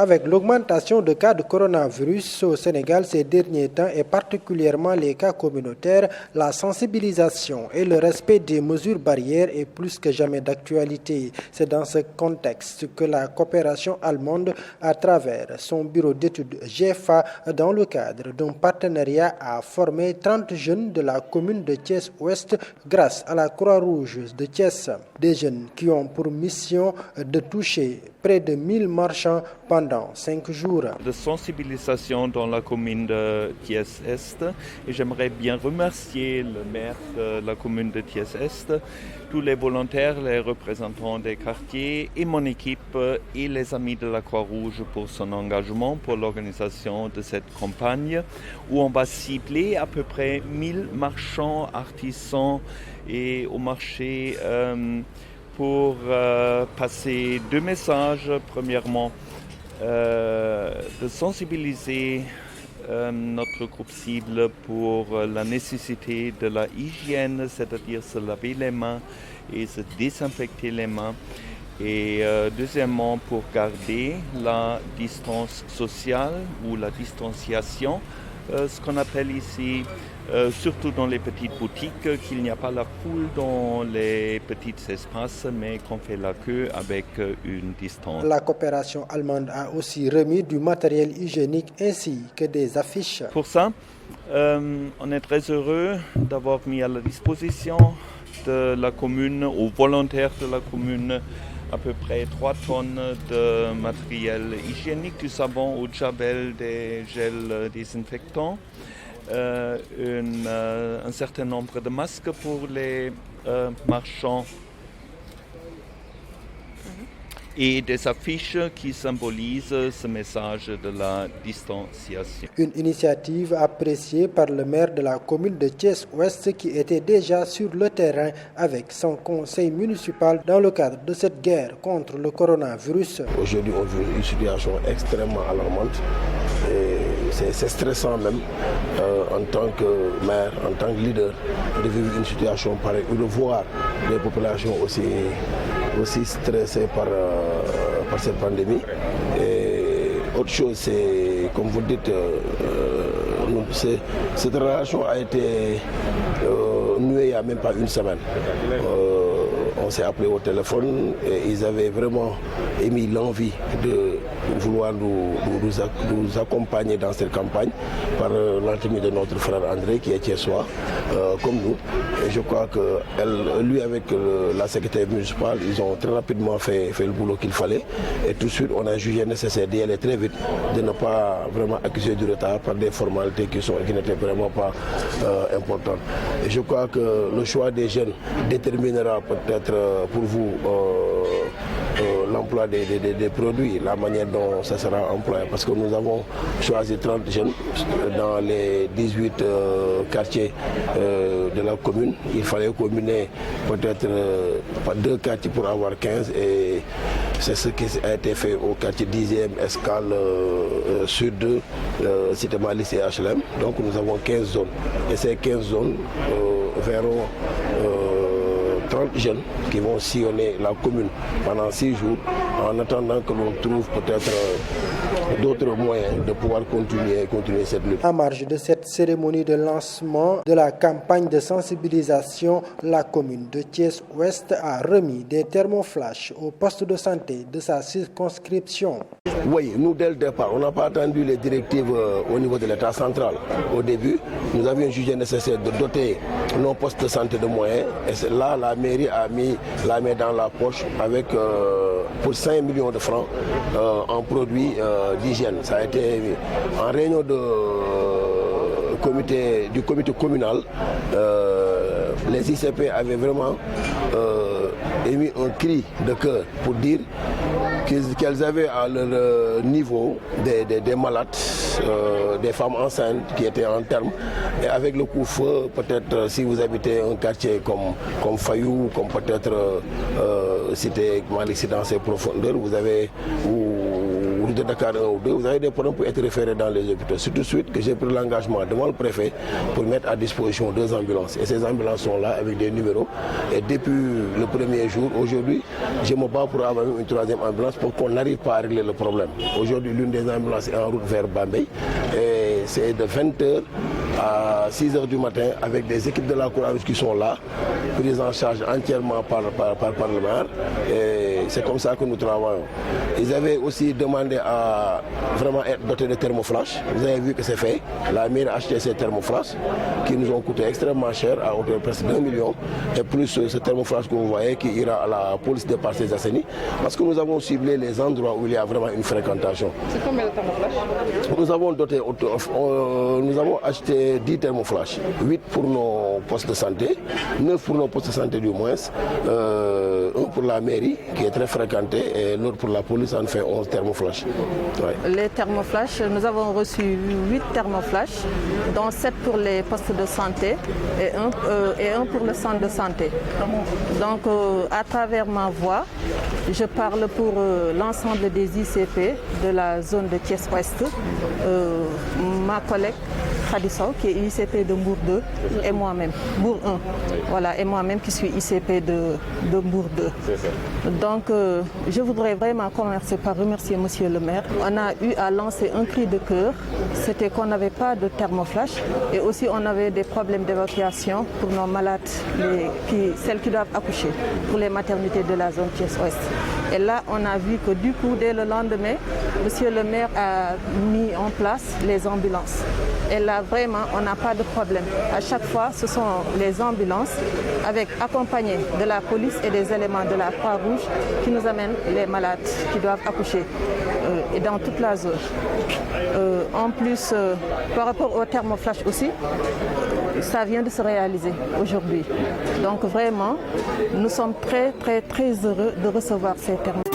Avec l'augmentation de cas de coronavirus au Sénégal ces derniers temps et particulièrement les cas communautaires, la sensibilisation et le respect des mesures barrières est plus que jamais d'actualité. C'est dans ce contexte que la coopération allemande, à travers son bureau d'études GFA, dans le cadre d'un partenariat, a formé 30 jeunes de la commune de Thiès-Ouest grâce à la Croix-Rouge de Thiès. Des jeunes qui ont pour mission de toucher près de 1000 marchands pendant 5 jours. De sensibilisation dans la commune de Thiès-Est et j'aimerais bien remercier le maire de la commune de Thiès-Est, tous les volontaires, les représentants des quartiers et mon équipe et les amis de la Croix-Rouge pour son engagement pour l'organisation de cette campagne où on va cibler à peu près 1000 marchands, artisans et au marché pour passer 2 messages. Premièrement, de sensibiliser notre groupe cible pour la nécessité de la hygiène, c'est-à-dire se laver les mains et se désinfecter les mains. Et deuxièmement, pour garder la distance sociale ou la distanciation, ce qu'on appelle ici, surtout dans les petites boutiques, qu'il n'y a pas la foule dans les petits espaces, mais qu'on fait la queue avec une distance. La coopération allemande a aussi remis du matériel hygiénique ainsi que des affiches. Pour ça, on est très heureux d'avoir mis à la disposition de la commune, aux volontaires de la commune, à peu près 3 tonnes de matériel hygiénique, du savon, eau de javel, des gels désinfectants, un certain nombre de masques pour les marchands et des affiches qui symbolisent ce message de la distanciation. Une initiative appréciée par le maire de la commune de Thiès-Ouest qui était déjà sur le terrain avec son conseil municipal dans le cadre de cette guerre contre le coronavirus. Aujourd'hui, on vit une situation extrêmement alarmante et c'est stressant même en tant que maire, en tant que leader, de vivre une situation pareille ou de voir les populations aussi stressées par cette pandémie. Et autre chose, c'est, comme vous dites, cette relation a été nouée il n'y a même pas une semaine. On s'est appelé au téléphone et ils avaient vraiment émis l'envie de vouloir nous accompagner dans cette campagne par l'entremise de notre frère André qui est thiessois comme nous. Et je crois que lui avec la secrétaire municipale, ils ont très rapidement fait le boulot qu'il fallait. Et tout de suite, on a jugé nécessaire d'y aller très vite, de ne pas vraiment accuser du retard par des formalités qui n'étaient vraiment pas importantes. Et je crois que le choix des jeunes déterminera peut-être pour vous l'emploi des produits, la manière dont ça sera employé. Parce que nous avons choisi 30 jeunes dans les 18 quartiers de la commune. Il fallait combiner peut-être par 2 quartiers pour avoir 15 et c'est ce qui a été fait au quartier 10e, Escale, Sud, Cité Malice et HLM. Donc nous avons 15 zones et ces 15 zones verront 30 jeunes qui vont sillonner la commune pendant 6 jours en attendant que l'on trouve peut-être d'autres moyens de pouvoir continuer cette lutte. En marge de cette cérémonie de lancement de la campagne de sensibilisation, la commune de Thiès-Ouest a remis des thermoflash au poste de santé de sa circonscription. Oui, nous dès le départ, on n'a pas attendu les directives au niveau de l'État central. Au début, nous avions jugé nécessaire de doter nos postes de santé de moyens. Et là, la mairie a mis la main dans la poche avec pour 5 millions de francs en produits d'hygiène. Ça a été en réunion du comité communal. Les ICP avaient vraiment émis un cri de cœur pour dire qu'elles avaient à leur niveau des malades, des femmes enceintes qui étaient en terme. Et avec le coup-feu, peut-être si vous habitez un quartier comme Fayou, comme peut-être Cité Malice dans ses profondeurs, vous ou de Dakar 1 ou 2, vous avez des problèmes pour être référés dans les hôpitaux. C'est tout de suite que j'ai pris l'engagement devant le préfet pour mettre à disposition 2 ambulances. Et ces ambulances sont là avec des numéros. Et depuis le premier jour, aujourd'hui, je me bats pour avoir une 3e ambulance pour qu'on n'arrive pas à régler le problème. Aujourd'hui, l'une des ambulances est en route vers Bambey. Et c'est de 20h à 6h du matin avec des équipes de la Croix-Rouge qui sont là, prises en charge entièrement par le maire. Et c'est comme ça que nous travaillons. Ils avaient aussi demandé à vraiment être dotés de thermoflash. Vous avez vu que c'est fait. La mairie a acheté ces thermoflash qui nous ont coûté extrêmement cher, à hauteur de presque 1 million. Et plus ce thermoflash que vous voyez qui ira à la police de Parcelles Assainies. Parce que nous avons ciblé les endroits où il y a vraiment une fréquentation. C'est combien de thermoflash? Nous avons acheté 10 thermoflash. 8 pour nos postes de santé, 9 pour nos postes de santé du moins, un pour la mairie qui est très fréquenté et l'autre pour la police, en fait 11 thermoflash. Ouais. Les thermoflash, nous avons reçu 8 thermoflash, dont 7 pour les postes de santé et un pour le centre de santé. Donc à travers ma voix, je parle pour l'ensemble des ICP de la zone de Thiès-Ouest, ma collègue Khadissaw, qui est ICP de Mbour 2, et moi-même, Mbour 1. Voilà, et moi-même qui suis ICP de Mbour 2. Donc, je voudrais vraiment commencer par remercier Monsieur le maire. On a eu à lancer un cri de cœur, c'était qu'on n'avait pas de thermoflash et aussi on avait des problèmes d'évacuation pour nos malades, celles qui doivent accoucher, pour les maternités de la zone Thiès-Ouest. Et là, on a vu que du coup, dès le lendemain, Monsieur le maire a mis en place les ambulances. Et là, vraiment, on n'a pas de problème. À chaque fois, ce sont les ambulances accompagnées de la police et des éléments de la Croix-Rouge qui nous amènent les malades qui doivent accoucher et dans toute la zone. En plus, par rapport au thermoflash aussi, ça vient de se réaliser aujourd'hui. Donc vraiment, nous sommes très heureux de recevoir ces thermoflash.